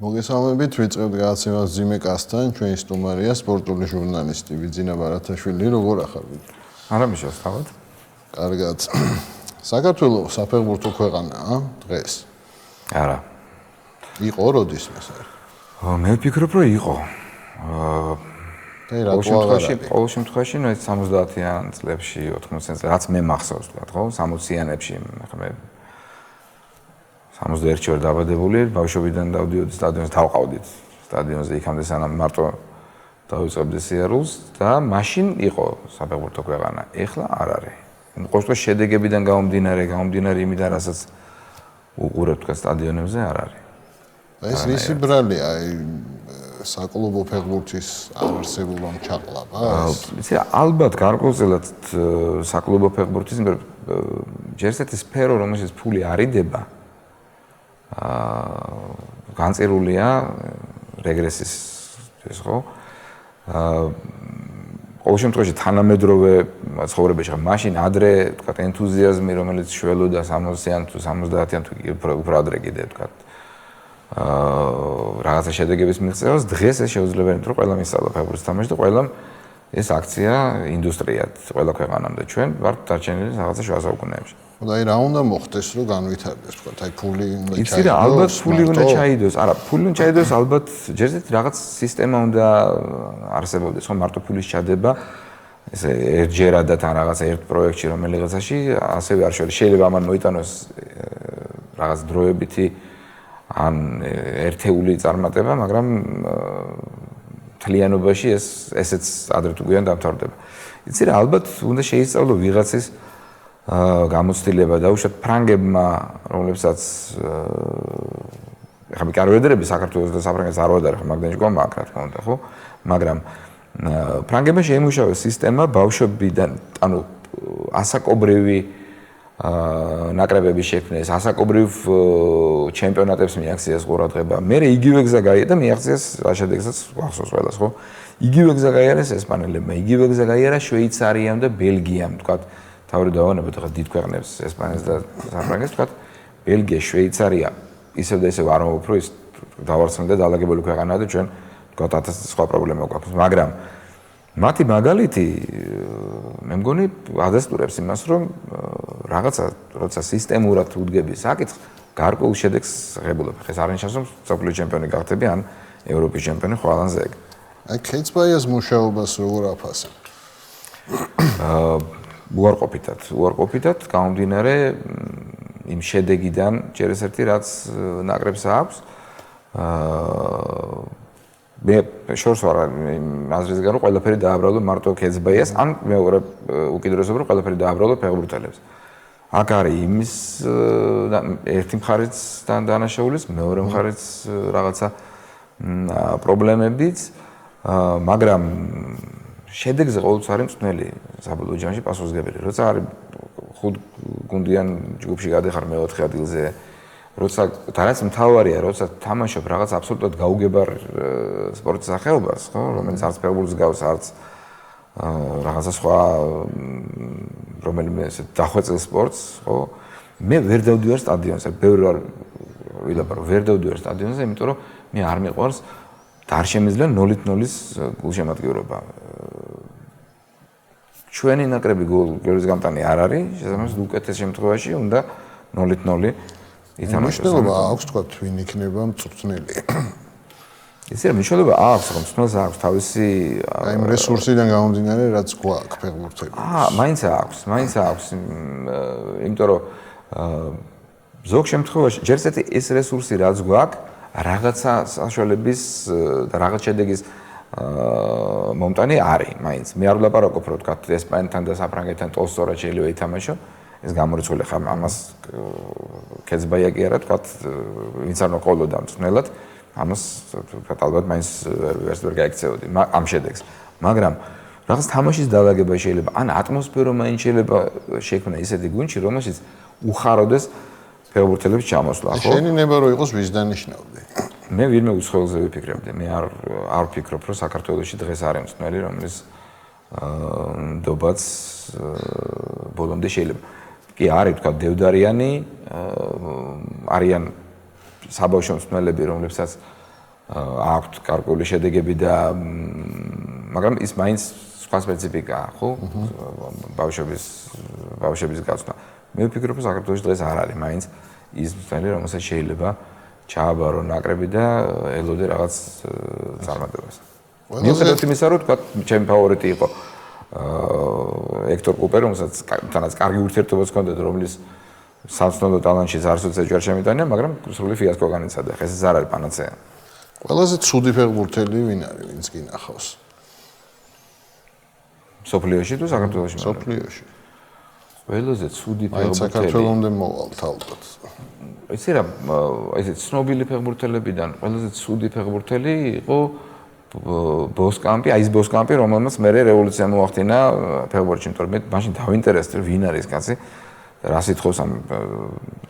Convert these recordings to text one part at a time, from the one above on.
მოგესალმებით, ვიწყებთ გადაცემას ძიმე კასთან, ჩვენი სტუმარია სპორტული ჟურნალისტი ვიძინა ბარათაშვილი, როგორ ახალთ? არამიშოს თავად. კარგად. საქართველოს საფეხბურთო ქვეყანაა დღეს. არა. იყო როდისმე საერთოდ? მე ვფიქრობ, რომ იყო. ყოველ შემთხვევაში, 70-იან წლებში, 80-იან წლებში, რაც მე მახსოვს, ხო, 60-იანებში, მე 61-ში ვარ დაბადებული, ბავშვობიდან დავდიოდი სტადიონზე, თავყავდით სტადიონზე იქამდე სანამ მარტო დავიწყებდი სიარულს და მაშინ იყო საფეხბურთო ქვეყანა. ეხლა არ არის. ყოველთვის შედეგებიდან გამომდინარე იმიდან, რასაც უყურებთ სტადიონებზე არ არის. ეს ისი ბრალია, საკლუბო ფეხბურთის არსებობამ ჩაყლაპა? იცი, ალბათ გარკვეულწილად საკლუბო ფეხბურთის ჯერ ესეთი სფერო, რომელშიც ფული არიდება, განწირულია რეგრესის ეს ხო? ყოველ შემთხვევაში თანამედროვე ცხოვრებაში, მაშინ ადრე, თქვა, ენთუზიაზმი, რომელიც შველოდა 60-იან თუ 70-იან თუ უფრო ადრე კიდე, თქვა, რაღაცა შედეგების მიღწევას, დღეს ეს შეუძლებელი, რომ ყველა მისწავლა ფეხბურთს თამაში და ყველა ეს აქცია ინდუსტრიად, ყველა ქვეყანამდე. ჩვენ ვართ დარჩენილი რაღაცა შუა საუკუნეებში. და აი რა უნდა მოხდეს, რომ განვითარდეს, თქვა, აი ფული უნდა ჩაიდოს. იცი რა, ალბათ ფული უნდა ჩაიდოს. არა, ფული უნდა ჩაიდოს, ალბათ ჯერჯერობით რაღაც სისტემა უნდა არსებობდეს, ხო, მარტო ფულის ჩადება, ესე ერთჯერად და თან რაღაცა ერთ პროექტში რომელიღაცაში, ასევე არ შეიძლება. შეიძლება ამან მოიტანოს რაღაც დროებითი ან ერთეული წარმატება, მაგრამ თლიანობაში ესეც ადრე თუ გვიან დამთავრდება. იცი რა, ალბათ უნდა შეისწავლო ვიღაცის გამოცდილება და უშუალოდ ფრანგებმა, რომლებსაც ეხლა მე კარიერები საქართველოს და საფრანგეთს არ ვადარ, ხო, მაგდანში გვამაქვს, რა თქმა უნდა, ხო? მაგრამ ფრანგებმა შეიმუშავეს სისტემა ბავშვობიდან, ანუ ასაკობრივი ნაკრებების შექმნეს, ასაკობრივ ჩემპიონატებს მიაქციეს ყურადღება. მე იგივე გზა გაიარა და მიაქციეს შედეგსაც ახსოვს ყველას, ხო? იგივე გზა გაიარეს ესპანელებმა, იგივე გზა გაიარა შვეიცარიამ და ბელგიამ, თქვა, თავი დავანებოთ ახლა დიდ ქვეყნებს, ესპანეთს და საფრანგეთს, თქვა, ბელგია, შვეიცარია, ისევ და ისევ არ მომფრო ის დავარცხნილი და დაალაგებული ქვეყანაა და ჩვენ, თქვა, 1000 სხვა პრობლემა გვაქვს, მაგრამ მათი მაგალითი მე მგონი ადასტურებს იმას, რომ რაღაცა როცა სისტემურად უდგები საკითხს, გარკვეულ შედეგს ღებულობ. ეს არ ნიშნავს, რომ საფრანგეთის ჩემპიონი გახდები ან ევროპის ჩემპიონი ხვალანზე ეგ. აი ქეცბაიას მუშაობას როგორ აფასებ? უარყოფითად გამომდინარე იმ შედეგიდან ჯერ ესეთი რაც ნაკრებს აქვს. მე შორს ვარ აზრისგან, რომ ყველაფერი დააბრალო მარტო ქეცბაიას, ან მეორე უკიდურესობა, რომ ყველაფერი დააბრალო ფეხბურთელებს. აქ არის იმის ერთი მხარეც დანაშაულის, მეორე მხარეც რაღაცა პრობლემებიც, მაგრამ შედეგზე ყოველთვის არის მწვნელი საბოლოო ჯამში პასუხისმგებელი. როცა არის 5 გუნდიან ჯგუფში გადახარ მე-4 ადგილზე, როცა რაც მთავარია, როცა თამაშობ რაღაც აბსოლუტურად გაუგებარ სპორტის სახეობას, ხო, რომელიც არც ფეხბურთს გავს, არც რაღაცა სხვა რომელიმე ესე დახვეწილ სპორტს, ხო? მე ვერ დავდივარ სტადიონზე, ბევრი არ ვილაპარო, ვერ დავდივარ სტადიონზე, იმიტომ რომ მე არ მიყვარს და არ შემიძლია 0-0-ის გულშემატკივრობა. ჩვენი ნაკრები გოლის გამტანი არ არის, შესაბამისად უკეთეს შემთხვევაში უნდა 0-0 ითამაშოს. მნიშვნელობა აქვს, თქვა, ვინ იქნება მწვრთნელი. ისე რომ მნიშვნელობა აქვს, რომ მწვრთნელს აქვს თავისი აი იმ რესურსიდან გამომდინარე, რაც გვაქვს ფეხბურთელი. მაინც აქვს, იმიტომ რომ ზოგ შემთხვევაში ჯერ ესეთი ეს რესურსი რაც გვაქვს, რაღაცა საშუალების და რაღაც შედეგის მომტანი არის, მაინც. მე არ ვლაპარაკობ, რომ თქვა ესპანეთთან და საფრანგეთთან ტოლსტორად შეიძლება ითამაშო. ეს გამორიცხული ხა ამას ქეცბაია კი არა, თქვა, ვინც არ მოყოლოდა მწვრთნელად, ამას თქვა ალბათ მაინც ვერ გაიქცეოდი ამ შედეგს. მაგრამ რაღაც თამაშის დაალაგება შეიძლება, ან ატმოსფერო მაინც შეიძლება შექმნა ისეთი გუნდში, რომელშიც უხაროდეს ფეხბურთელების ჩამოსვლა, ხო? შენი ნება რო იყოს ვის დანიშნავდი? მე ვინმე უცხოელზე ვიფიქრებდი. მე არ ვფიქრობ, რომ საქართველოში დღეს არის მწვრთნელი, რომლის ნდობაც ბოლომდე შეიძლება. კი არის, თქვა, დევდარიანი, არიან საბავშვო მწვრთნელები, რომლებსაც აქვთ გარკვეული შედეგები და მაგრამ ის მაინც სხვა სპეციფიკაა, ხო? ბავშვების გაცნობა. მე ვფიქრობ, რომ საქართველოს დღეს არ არის მაინც ის მწვანე, რომელსაც შეიძლება ჩააბარო ნაკრები და ელოდე რაღაც წარმატებას. მიუხედავად იმისა, რომ თქვა ჩემი ფავორიტი იყო ექტორ კუპერი, რომელსაც თანაც კარგი ურთიერთობაც ჰქონდა, რომლის საცნობო ტალანტშიც არასოდეს ეჭვარ შემიტანია, მაგრამ სრული ფიასკო განიცადა. ეს არ არის პანაცეა. ყველაზე ცუდი ფეხბურთელი ვინ არის, ვინც გინახავს? სოფლიოში თუ საქართველოში? სოფლიოში. ყველაზე ცუდი ფეხბურთელი. საქართველოსამდე მოვალთ ალბათ. იცი რა, ესე ცნობილი ფეხბურთელებიდან ყველაზე ცუდი ფეხბურთელი იყო ბოსკამპი, აი ეს ბოსკამპი, რომელმაც მე რევოლუცია მოახდინა ფეხბურთში, იმიტომ რომ მე მაშინ დავინტერესდი ვინ არის კაცი. რა სიტყვის ამ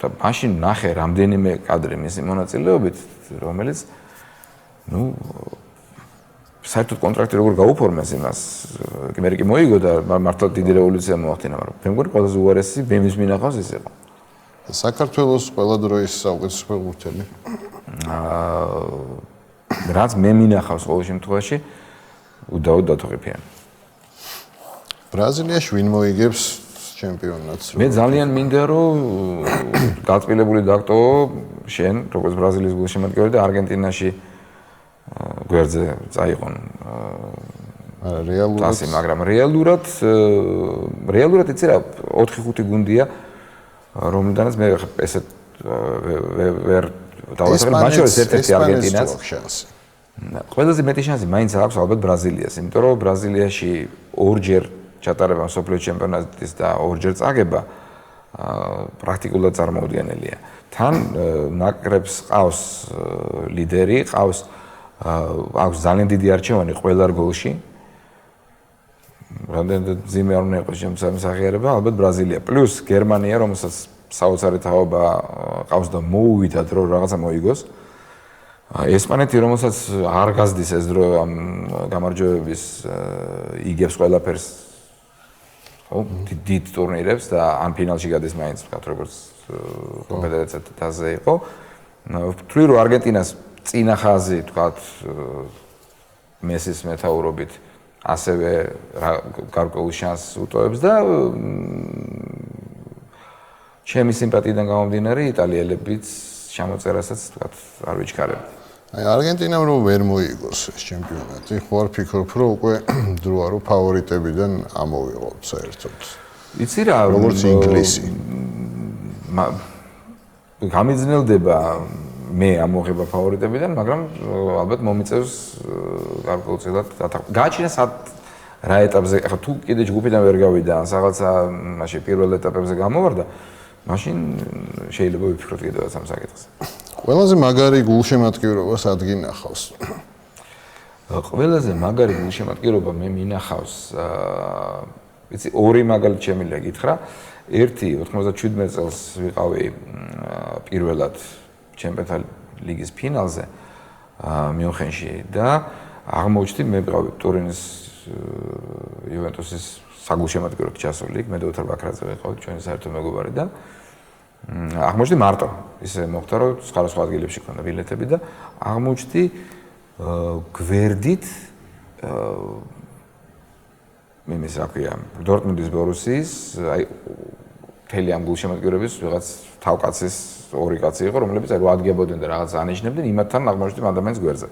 და მაშინ ნახე რამდენიმე კადრი მისი მონაწილეობით, რომელიც საერთოდ კონტრაქტი როგორ გაუფორმეს იმას, მე კი მოიგო და მართლა დიდი რევოლუცია მოახდინა, მაგრამ მე მგონი ყველაზე უარესი ბემის მინახავს ის იყო. საქართველოს ყველა დროის საუკეთესო ფეხბურთელი. რაც მე მინახავს ყოველ შემთხვევაში უდაოდ დათოყიფიანი. ბრაზილიაში ვინ მოიგებს ჩემპიონატს? მე ძალიან მინდა რომ გაწილებული დაგტოვო შენ როგორც ბრაზილიის გულშემატკივარი და არგენტინაში გვერდზე წაიყონ რეალურად წასი, მაგრამ რეალურად იცი რა 4-5 გუნდია რომლიდანაც მე ესეთ ვერ დავასახელე მათ შორის ერთ-ერთი არგენტინაც. ყველაზე მეტი შანსი მაინც აქვს ალბათ ბრაზილიას, იმიტომ რომ ბრაზილიაში ორჯერ ჩატარება მსოფლიო ჩემპიონატის და ორჯერ წაგება პრაქტიკულად წარმოუდგენელია. თან ნაკრებს ყავს ლიდერი, აქვს ძალიან დიდი არჩევანი ყველა რგოლში. რამდენად ძიმე არ უნდა იყოს შემსახიერება, ალბათ ბრაზილია. პლუს გერმანია, რომელსაც საოცარი თაობა ყავს და მოუვითად რომ რაღაცა მოიგოს. ესპანეთი, რომელსაც არ გაზდის ეს დრო ამ გამარჯვებების იგებს ყველაფერს. ხო, დიდ ტურნირებს და ან ფინალში გადის მაინც, ვთქვათ, როგორც კონფედერაციათა თასზე იყო. ვთვლი რომ არგენტინას წინა ხაზი, ვთქვათ, მესის მეთაურობით ასევე გარკვეულ შანსს უტოვებს და ჩემი სიმპათიიდან გამომდინარე იტალიელებიც შემოწერასაც ვთქვათ არ ვიჩქარებ. აი არგენტინამ რომ ვერ მოიგოს ეს ჩემპიონატი, ხო არ ფიქრობ რომ უკვე დროა რომ ფავორიტებიდან ამოვიღოთ საერთოდ. იცი რა, როგორც ინგლისი. გამიძნელდება მე ამოღება ფავორიტებიდან, მაგრამ ალბათ მომიწევს გარკვეულწილად გააჩინა რა ეტაპზე, ახლა თუ კიდე ჯგუფიდან ვერ გავიდა, რაღაცა მაშინ პირველ ეტაპებზე გამოვარდა, მაშინ შეიძლება ვიფიქროთ კიდევაც ამ საკითხზე. ყველაზე მაგარი გულშემატკივრობა სად გინახავს? ყველაზე მაგარი გულშემატკივრობა მე მინახავს, იცი, ორი მაგალითი შემიძლია გითხრა. ერთი 97 წელს ვიყავი პირველად ჩემპიონთა ლიგის ფინალზე მიუნხენში და აღმოჩნდი მე ვიყავი ტურინის იუვენტუსის საგულშემატკივროდ ჩასული, მე და ოთარ ბაქრაძე ვიყავით ჩვენი საერთო მეგობარი და აღმოჩნდი მარტო ისე მოხდა რომ სხვა ადგილებში ქონდა ბილეთები და აღმოჩნდი გვერდით იმის რა ქვია დორტმუნდის ბორუსიის აი მთელი ამ გულშემატკივრების ვიღაც თავკაცის ორი კაცი იყო რომლებიც აი რო ადგებოდნენ და რაღაც ანიშნებდნენ იმათთან აღმოჩნდი ადამიანის გვერდზე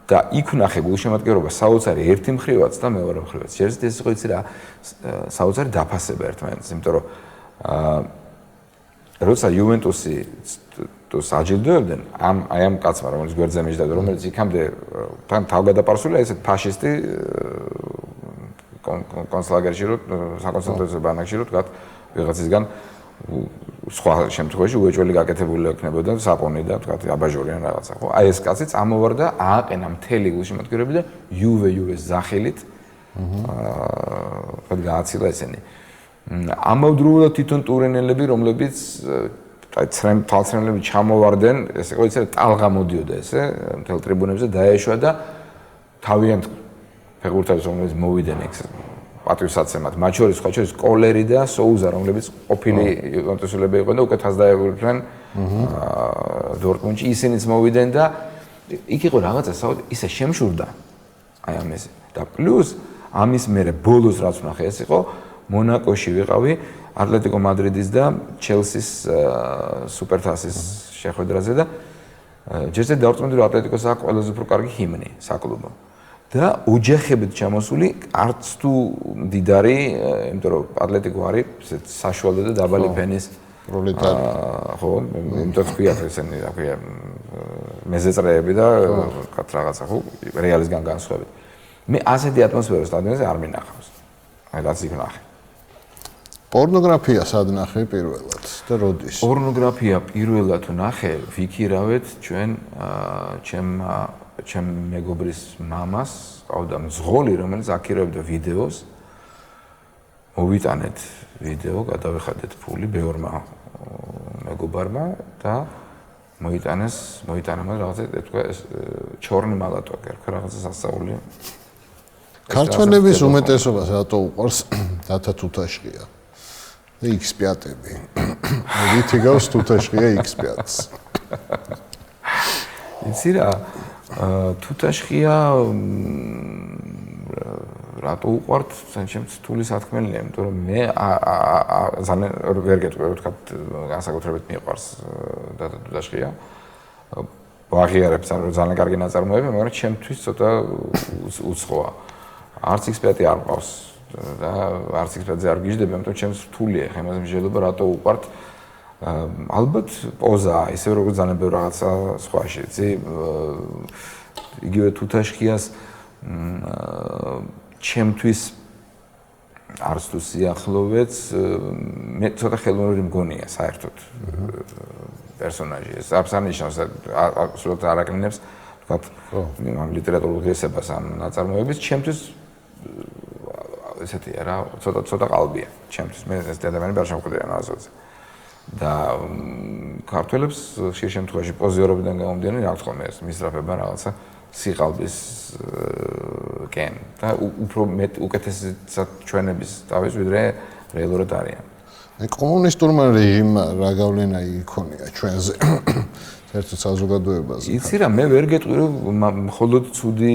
და იქ ვნახე გულშემატკივრობა საოცარი ერთი მხრივაც და მეორე მხრივაც შეიძლება ეს იყო იცი რა საოცარი დაფასება ერთმანეთს იმიტომ რომ როცა იუვენტუსი საჯილდოებდნენ ამ კაცმა რომელიც გვერდზე მიჯდა და რომელიც იქამდე თან თავგადაპარსულია ესეთ ფაშისტი კონცლაგერში რო საკონცენტრაციო ბანაკში რო თქვა ვიღაცისგან სხვა შემთხვევაში უეჭველი გაკეთებული ექნებოდა საპონი და თქვა აბაჟური ან რაღაცა ხო აი ეს კაცი წამოვარდა ააყენა მთელი გულშემატკივრები და იუვეს ზახილით თქვა გააცილა ესენი ამავდროულად თვითონ ტურინელები რომლებიც აი თვალცრემლები ჩამოვარდნენ ესე იყო ისე ტალღა მოდიოდა ესე მთელ ტრიბუნებზე დაეშვა და თავიანთ ფეხბურთელებს რომლებიც მოვიდნენ ეგ პატრიოტსაცემად მათ შორის სხვა შორის კოლერი და სოუზა რომლებიც ყოფილი იუვენტუსელები იყვნენ და უკვე თასდაებულდნენ დორტმუნდში ისინიც მოვიდნენ და იქ იყო რაღაცა ისე შემშურდა აი ამაზე და პლუს ამის მერე ბოლოს რაც ვნახე ეს იყო მონაკოში ვიყავი ატლეტიკო მადრიდის და ჩელსის სუპერთასის შეხვედრაზე და ჯერჯერ დორტმუნდი რო ატლეტიკოს აქვს ყველაზე უფრო კარგი ჰიმნი საკლუბო და ოჯახებით ჩამოსული არც თუ მდიდარი იმიტომ რომ ატლეტიკო არის ესეთ საშუალო და დაბალი ფენის პროლეტარი ხო იმიტომ თქვია ესენი რა ქვია მეზეწრეები და რაღაცა ხო რეალისგან განსხვავებით მე ასეთი ატმოსფერო სტადიონზე არ მინახავს აი რაც იქ ნახე პორნოგრაფია სად ნახე პირველად და როდის? პორნოგრაფია პირველად ნახე ვიქირავეთ ჩვენ ჩემ მეგობრის მამას ყავდა მძღოლი რომელიც აქირავდა ვიდეოს მოვიტანეთ ვიდეო გადავეხადეთ ფული ბევრმა მეგობარმა და მოიტანა რაღაცა თქვა ჩორნი მალატო ერქვა რაღაცა სასწაული ქართველების უმეტესობას რატო უყვარს დათა თუთაშხია და X5-ები ვითი გავს თუთაშხია X5-ს იცი რა თუთაშხია რატო უყვართ ჩემს თული სათქმელია იმიტომ რომ მე ძალიან ვერ გეტყვი ვთქვა განსაკუთრებით მიყვარს და თუთაშხია ვაღიარებ ძალიან კარგი ნაწარმოები მაგრამ ჩემთვის ცოტა უცხოა არც X5 არ მყავს და არც X5-ზე არ გიждები იმიტომ ჩემს რთულია ხა იმაზე მსჯელობა რატო უყვართ ალბათ პოზა ისე როგორც ძალიან ბევრ რაღაცა სხვაში იცი იგივე თუთაშხიას ჩემთვის არც თუ სიახლოვეც მე ცოტა ხელოვნური მგონია საერთოდ პერსონაჟი ეს აბსანიშნავს სულ არაკლინებს ვთქვათ ამ ლიტერატურულ ღირსებას ამ ნაწარმოების ჩემთვის ესეთია რა ცოტა ყალბია ჩემთვის მე ეს ადამიანები არ შემოხვდიან ასოზე და ქართველებს ხშირ შემთხვევაში პოზიორობიდან გამომდინარე რა თქმა უნდა მისწრაფება რაღაცა სიყალბის კენ და უფრო მეტ უკეთესად ჩვენების თავის ვიდრე რეალურად არიან. კომუნისტურმა რეჟიმმა რა გავლენა იქონია ჩვენზე საერთოდ საზოგადოებაზე? იცი რა მე ვერ გეტყვი რომ მხოლოდ ცუდი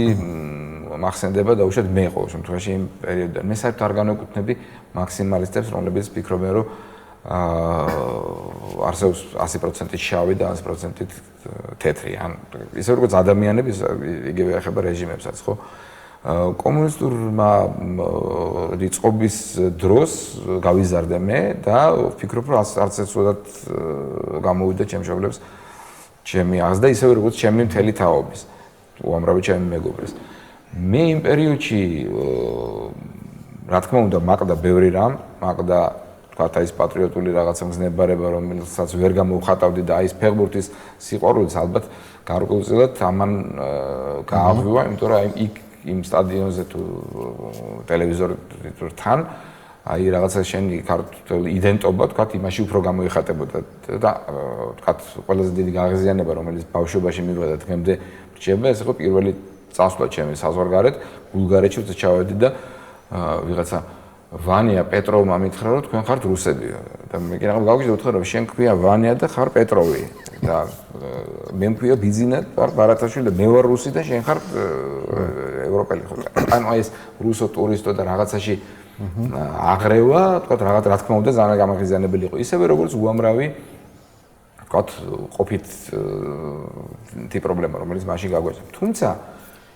მახსენდება და უშუალოდ მე ყოველ შემთხვევაში იმ პერიოდიდან მე საერთოდ არ განვეკუთვნები მაქსიმალისტებს რომლებიც ფიქრობენ რომ არსებობს 100% შავი და 100% თეთრი ან ისე როგორც ადამიანები იგივე ეხება რეჟიმებსაც ხო კომუნისტურმა რიწყობის დროს გავიზარდე მე და ვფიქრობ რომ არც ეცოდათ გამოვიდა ჩემ მშობლებს ჩემი აღზრდა და ისევე როგორც ჩემი მთელი თაობის უამრავი ჩემი მეგობრის მე იმ პერიოდში რა თქმა უნდა მაყდა ბევრი რამ მაყდა თქვათ აი ეს პატრიოტული რაღაცა მგზნებარება რომელსაც ვერ გამოვხატავდი და აი ეს ფეხბურთის სიყვარულიც ალბათ გარკვეულწილად ამან გააღვივა იმიტომ რომ აი იქ იმ სტადიონზე თუ ტელევიზორთან აი რაღაცა შენი ქართული იდენტობა თქვათ იმაში უფრო გამოიხატებოდა და თქვათ ყველაზე დიდი გაღიზიანება რომელიც ბავშვობაში მიიღო და დღემდე რჩება ეს იყო პირველი წასვლა ჩემი საზღვარგარეთ ბულგარეთში ჩავედი და ვიღაცა ვანია პეტროვმა მითხრა რომ თქვენ ხართ რუსები და მე კიდევ გავგიჟდა უთხრა რომ შენ ქვია ვანია და ხარ პეტროვი და მე მქვია ბიზინა ბარათაშვილი და მე ვარ რუსი და შენ ხარ ევროპელი ხო ანუ აი ეს რუსო ტურისტო და რაღაცაში აღრევა თქვა რაღაც რა თქმა უნდა ძალიან გამაღიზიანებელი იყო ისევე როგორც უამრავი თქვა ყოფით თი პრობლემა რომელიც მაშინ გაგვეცდა თუმცა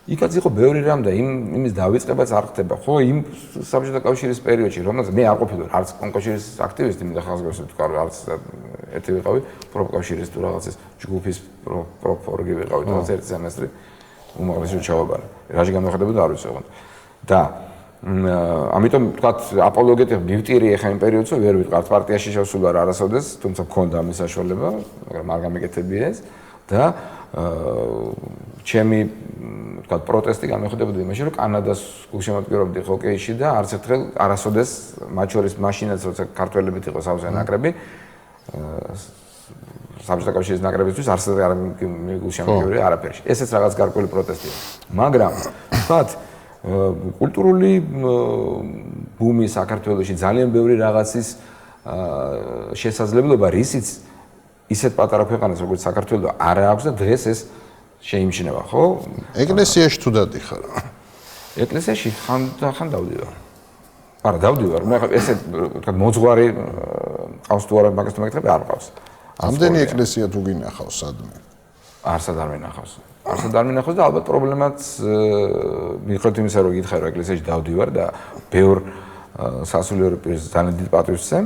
იქაც იყო ბევრი რამ და იმის დავიწყებაც არ ხდება ხო იმ საბჭოთა კავშირის პერიოდში რომელსაც მე არ ყოფილი არც კონკავშირის აქტივისტი მინდა ხაზგასვით თქვა არც ერთი ვიყავი პროფკავშირის თუ რაღაცის ჯგუფის პროფორგი ვიყავი თუნდაც ერთი სემესტრი უმაღლესი ჩავაბარა რაში გამოხდებოდა არ ვიცი ოღონდ და ამიტომ თქვა აპოლოგეტი მივტირი ახლა იმ პერიოდს ვერ ვიყავ პარტიაში შევსულა არასოდეს თუმცა მქონდა ამის საშუალება მაგრამ არ გამეკეთებია ეს და ჩემი თქვა პროტესტი გამოხდებოდა იმაში რომ კანადას გულშემატკივრობდი ჰოკეიში და არც ერთხელ არასოდეს მათ შორის მაშინაც როცა ქართველებით იყო სავსე ნაკრები საბჭოთა კავშირის ნაკრებისთვის არც არ მიგულშემატკივრე არაფერში ესეც რაღაც გარკვეული პროტესტია მაგრამ თქვა კულტურული ბუმი საქართველოში ძალიან ბევრი რაღაცის შესაძლებლობა რისიც ისეთ პატარა ქვეყანას როგორც საქართველო არ აქვს და დღეს ეს შეიმჩნევა, ხო? ეკლესიაში თუ დადიხარ. ეკლესიაში ხან დავდივარ. არა, დავდივარ. მე ესე თქვა მოძღვარი ყავს თუ არა მაგას თუ მეკითხები არ ყავს. ამდენი ეკლესია თუ გინახავს სადმე? არსად არ მინახავს. არსად არ მინახავს და ალბათ პრობლემაც მიხედვით იმისა, რომ გითხარ რომ ეკლესიაში დავდივარ და ბევრ სასულიერო პირს ძალიან დიდ პატივს ვცემ.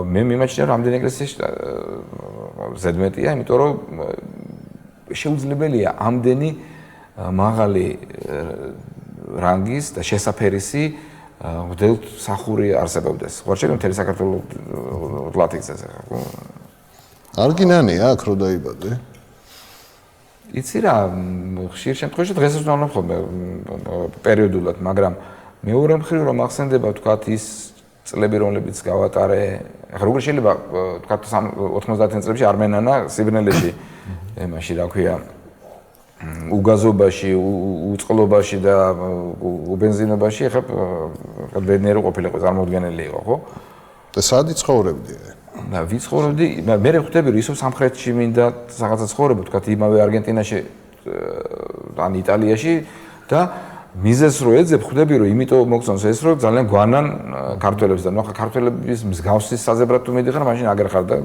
მე მიმაჩნია რომ ამდენი ეკლესიაში ზედმეტია, იმიტომ რომ შეუძლებელია ამდენი მაღალი რანგის და შესაფერისი ღვთისმსახური არსებობდეს. ვარჩევ მთელი საქართველოს ლათიქცეს ახლა. არ გინანია აქ რო დაიბადე? იცი რა, ხშირ შემთხვევაში დღესაც ვამბობ ხოლმე პერიოდულად, მაგრამ მეორე მხრივ რომ ახსენდება თქვათ ის წლები რომლებიც გავატარე, ახლა როგორ შეიძლება თქვათ 90-იან წლებში არმენანა სიბნელეში მაშინ რა ქვია უგაზობაში, უწყლობაში და უბენზინობაში ახლა ბედნიერი ყოფილიყო, წარმოუდგენელი იყო, ხო? და სად იცხოვრებდი? და ვიცხოვრობდი, მე ხვდები რომ ისევ სამხრეთში მინდა რაღაცა ცხოვრება, თქვათ იმავე არგენტინაში ან იტალიაში და მიზეს რო ეძებ, ხვდები რომ იმიტომ მოგწონს ეს რომ ძალიან გვანან ქართველებს და ნუ ახლა ქართველების მსგავსი საზებრად თუ მიდიხარ, მაშინ აგერ ხარ და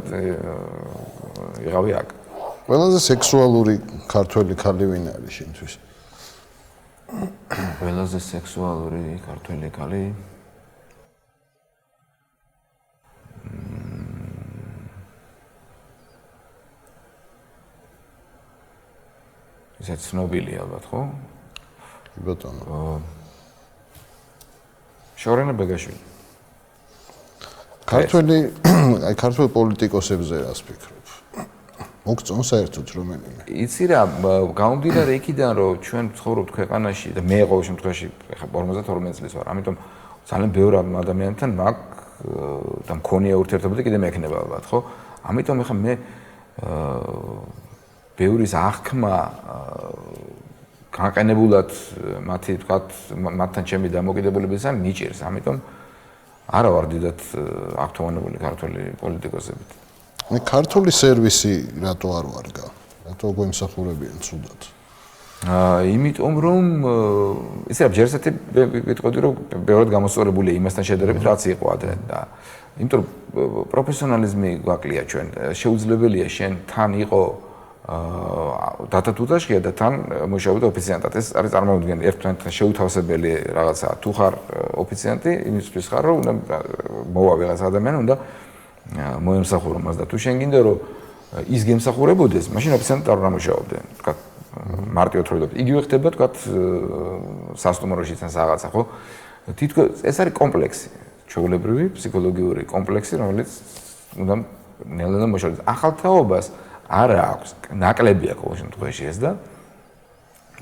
იღავი აქ. ყველაზე სექსუალური ქართველი ქალი ვინ არის შენთვის? ყველაზე სექსუალური ქართველი ქალი ისე ცნობილი ალბათ, ხო? კი ბატონო. შორენა ბეგაშვილი. ქართველი, აი ქართველ პოლიტიკოსებზე რას ფიქრობ? მოგწონს საერთოდ რომელიმე? იცი რა, გამომდინარე იქიდან რომ ჩვენ ვცხოვრობთ ქვეყანაში და მე ყოველ შემთხვევაში ხა 52 წლის ვარ, ამიტომ ძალიან ბევრ ადამიანთან მაქვს და მქონია ურთიერთობა და კიდე მექნება ალბათ, ხო? ამიტომ ხა მე ბევრის აღქმა განყენებულად მათი თქვათ მათთან ჩემი დამოკიდებულებისა მიჭირს, ამიტომ არა ვარ დიდად აქტუალურული ქართველი პოლიტიკოსებით. მე ქართული სერვისი რატო არ ვარგა? რატო გვემსახურებიან ცუდად? იმიტომ რომ ისე რა ჯერ ესეთი ვიტყოდი რომ ბევრად გამოსწორებულია იმასთან შედარებით რაც იყო ადრე და იმიტომ რომ პროფესიონალიზმი გვაკლია ჩვენ შეუძლებელია შენ თან იყო დატატუდაშია და თან მუშაობდა ოფიციანტად ეს არის წარმოუდგენელი ერთმანეთთან შეუთავსებელი რაღაცა თუ ხარ ოფიციანტი იმისთვის ხარ რომ უნდა მოვა ვიღაც ადამიანი უნდა მოემსახურო მას და თუ შენ გინდა რომ ის გემსახურებოდეს მაშინ ოფიციანტად არ უნდა მუშაობდე თქვა მარტივად თორემ იგივე ხდება თქვა სასტუმროშიც ან რაღაცა ხო თითქოს ეს არის კომპლექსი ჩვეულებრივი ფსიქოლოგიური კომპლექსი რომელიც უნდა ნელ-ნელა მოშორდეს ახალთაობას არ აქვს ნაკლები აქვს ყოველ შემთხვევაში ეს და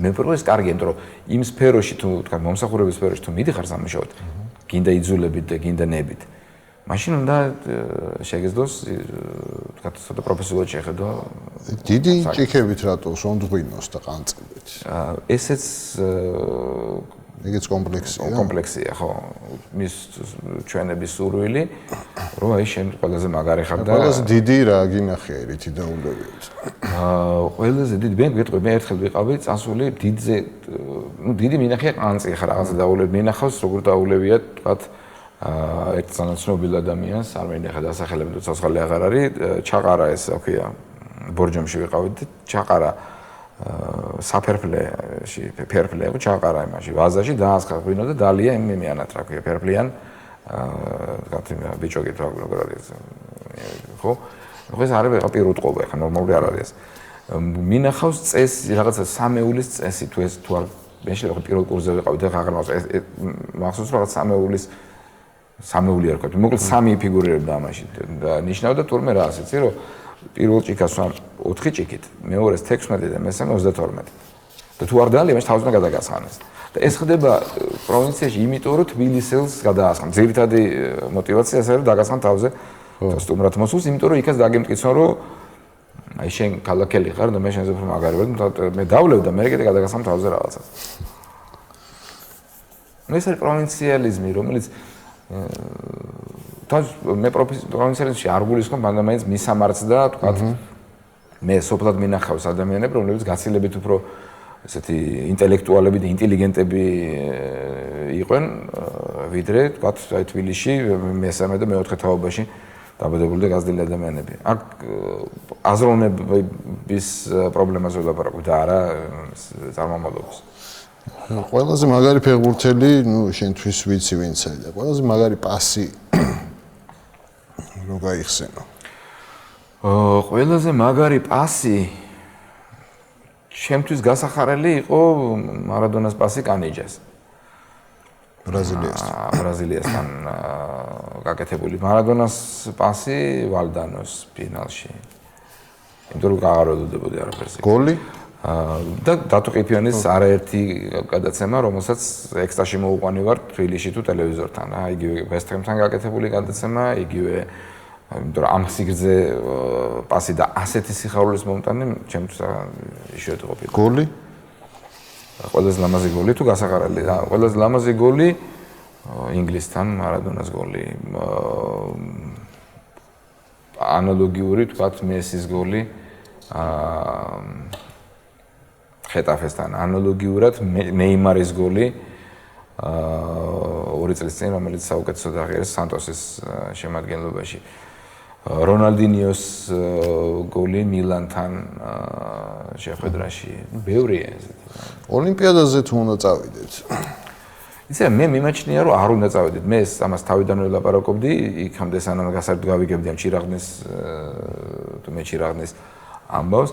მე ვფიქრობ ეს კარგია იმიტომ რომ იმ სფეროში თუ თქვა მომსახურების სფეროში თუ მიდიხარ სამუშაოდ გინდა იძულებით და გინდა ნებით მაშინ უნდა შეგეძლოს თქვა ცოტა პროფესიულად შეხედო დიდი ჭიქებით რატო სონდღვინოს და ყანწებით ესეც ეგეც კომპლექსია ხო მის ჩვენების სურვილი რომ აი შენ ყველაზე მაგარი ხარ და ყველაზე დიდი რა გინახია რითი დაულევიოთ ყველაზე დიდი მე გეტყვი მე ერთხელ ვიყავი წასული დიდზე ნუ დიდი მინახია ყანწი ხარ რაღაცა დაულევ მინახავს როგორ დაულევია თქვა ერთ ძალიან ცნობილ ადამიანს არ მინდა ხა დასახელები თუ ცოცხალი აღარ არის ჩაყარა ეს ოქია ბორჯომში ვიყავით ჩაყარა საფერფლეში ფერფლე იყო ჩაყარა იმაში ვაზაში დაასხა ღვინო და დალია იმიანად რა ქვია ფერფლიან თქვა ბიჭოგი თუ როგორ არის ხო ხო ეს არის პირუტყობა ხა ნორმალური არ არის მინახავს წესი რაღაცა სამეულის წესი თუ ეს თუ არ მე შეიძლება პირველ კურსზე ვიყავი და აღარ მახსოვს რაღაც სამეული არ ვქოთ მოკლედ სამი ფიგურირებდა ამაში და ნიშნავდა თურმე რა ასეცი რომ პირველ ჭიქას 4 ჭიქით, მეორეს 16 და მესამე 32. და თუ არ დალია, მაშინ თავს უნდა გადაგასხანეს. და ეს ხდება პროვინციაში იმიტომ, რომ თბილისელს გადაასხან. ძირითადი мотиваცია ეს არის, რომ დაგასხან თავზე სტუმრად მოსულს, იმიტომ რომ იქაც დაგემტკიცონ, რომ აი შენ ქალაქელი ხარ და მე შენზე უფრო მაგარი ვარ, მე დავლევ და მე კიდე გადაგასხან თავზე რაღაცას. ეს არის პროვინციალიზმი, რომელიც მე პროფესიონალიზმში არ გულისხმობ, მაგრამ მაინც მისამართს და თქვა მე სოფლად მინახავს ადამიანები, რომლებიც გაცილებით უფრო ესეთი ინტელექტუალები და ინტელიგენტები იყვნენ, ვიდრე თქვა აი თბილისში მესამე და მეოთხე თაობაში დაბადებული და გაზრდილი ადამიანები. აქ აზროვნების პრობლემაზე ვლაპარაკობ და არა წარმომავლობის. ყველაზე მაგარი ფეხბურთელი, შენთვის ვიცი ვინცაა და ყველაზე მაგარი პასი რო გაიხსენო. ყველაზე მაგარი პასი ჩემთვის გასახარელი იყო მარადონას პასი კანიჯას. ბრაზილიასთან გაკეთებული მარადონას პასი ვალდანოს ფინალში. იმიტომ რომ აღარ ველოდებოდი არაფერს. გოლი? და დატოყიფიანის არაერთი გადაცემა, რომელსაც ექსტრაში მოუყვანივარ თბილისში თუ ტელევიზორთან. იგივე ვესტჰემთან გაკეთებული გადაცემა, იგივე იმიტომ რომ ამ სიგრძე პასი და ასეთი სიხარულის მომტანი ჩემთვის იშვიათი ყოფილა. გოლი? ყველაზე ლამაზი გოლი თუ გასახარელი? ყველაზე ლამაზი გოლი ინგლისთან მარადონას გოლი. ანალოგიური თქვათ მესის გოლი ხეტაფესთან. ანალოგიურად ნეიმარის გოლი 2 წლის წინ, რომელიც საუკეთესოდ აღიარეს სანტოსის შემადგენლობაში. რონალდინიოს გოლი მილანთან შეხვედრაში. ბევრია ესეთი. ოლიმპიადაზე თუ უნდა წავიდეთ. იცი მე მიმაჩნია რომ არ უნდა წავედით. მე ამას თავიდანვე ვლაპარაკობდი, იქამდე სანამ გასარდ გავიგებდი ამ ჩირაღნის თუ მე ჩირაღნის ამბავს.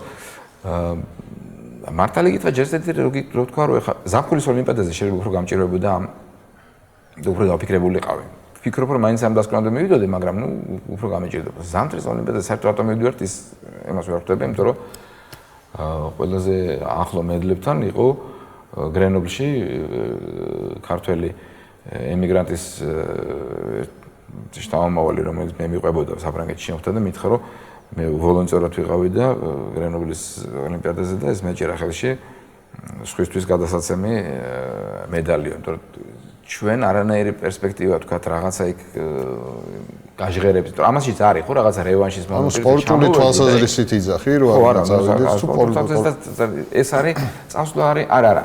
მართალი გითხრა ჯერჯერობით რო თქვა რომ ეხა ზაფხულის ოლიმპიადაზე შეიძლება უფრო გამჭირვებოდა ამ და უფრო დაფიქრებულიყავი. ვფიქრობ რომ მაინც ამ დასკვნამდე მივიდოდი, მაგრამ ნუ უფრო გამეჭირდება. ზამთრის ოლიმპიადაზე საერთოდ რატომ მივიდივართ ის იმას ვერ ხვდები, იმიტომ რომ ყველაზე ახლო მედლებთან იყო გრენობლში ქართველი ემიგრანტის შტაბ-მომავალი, რომელიც მე მიყვებოდა საფრანგეთში შემოხდა და მითხრა რომ მე ვოლონტერად ვიყავი და გრენობლის ოლიმპიადაზე და ეს მეჭირა ხელში სხვისთვის გადასაცემი მედალიო, იმიტომ რომ ჩვენ არანაირი პერსპექტივა თქვათ რაღაცა იქ გაჟღერებს, იმიტომ ამაშიც არის ხო რაღაცა რევანშის მომენტი. სპორტული თვალსაზრისით იძახი რომ არ წავიდეთ სპორტული. ეს არის წასვლა არის არა.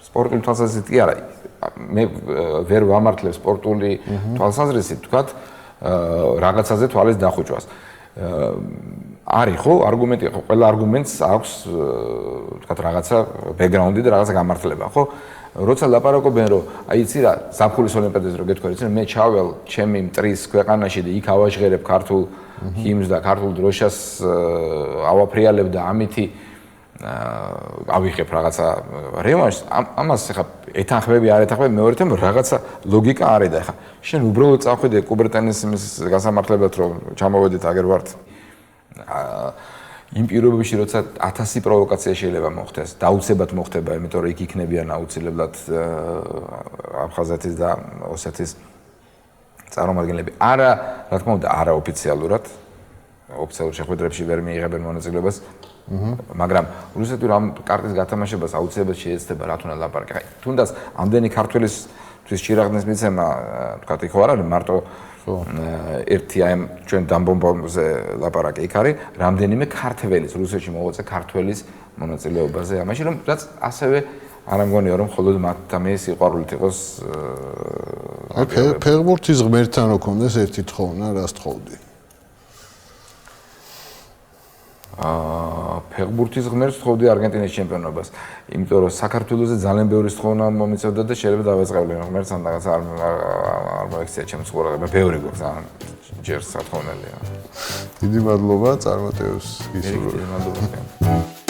სპორტული თვალსაზრისით კი არა. მე ვერ ვამართლებ სპორტული თვალსაზრისით თქვათ რაღაცაზე თვალის დახუჭვას. არის ხო არგუმენტი ხო ყველა არგუმენტს აქვს თქვათ რაღაცა ბექგრაუნდი და რაღაცა გამართლება ხო როცა ლაპარაკობენ რომ აი იცი რა ზაფხულის ოლიმპიადაზე რო გეთქვი იცი მე ჩავალ ჩემი მტრის ქვეყანაში და იქ ავაჟღერებ ქართულ ჰიმნს და ქართულ დროშას ავაფრიალებ და ამითი ავიღებ რაღაცა რევანშს ამას ხა ეთანხმები არ ეთანხმები მეორეთემ რაღაცა ლოგიკა არის და ხა შენ უბრალოდ წახვიდე კუბრტენის იმის გასამართლებლად რომ ჩამოვედით აგერ ვართ იმ პირობებში როცა 1000 პროვოკაცია შეიძლება მოხდეს დაუცებად მოხდება იმიტომ რომ იქ იქნებიან აუცილებლად აფხაზეთის და ოსეთის წარმომადგენლები არა რა თქმა უნდა არა ოფიციალურად ოფიციალურ შეხვედრებში ვერ მიიღებენ მონაწილეობას მაგრამ რუსეთში რომ კარტის გათამაშებას აუცილებლად შეეცდება რა თქმა უნდა ლაპარაკი. თუნდაც ამდენი ქართველისთვის ჩირაღნის მიცემა თქვა იქ არ არის მარტო ერთი აი ჩვენ დამბომბაზე ლაპარაკი იქ არის რამდენიმე ქართველის რუსეთში მოღვაწე ქართველის მონაწილეობაზე ამაში რომ რაც ასევე არ ამგონია რომ მხოლოდ მათთან სიყვარულით იყოს ფეხბურთის ღმერთთან რო კონდეს ერთი თხოვნა რას თხოვდი ფეხბურთის ღმერთს თხოვდი არგენტინის ჩემპიონობას. იმიტომ რომ საქართველოზე ძალიან ბევრი თხოვნა მომიწევდა და შეიძლება დავეწყებლი ღმერთს ან რაღაც არ მოექცია ჩემს ყურადღება. ბევრი გვაქვს ძალიან ჯერ სათხოვნელია. დიდი მადლობა წარმატებებს გისურვებთ. დიდი მადლობა.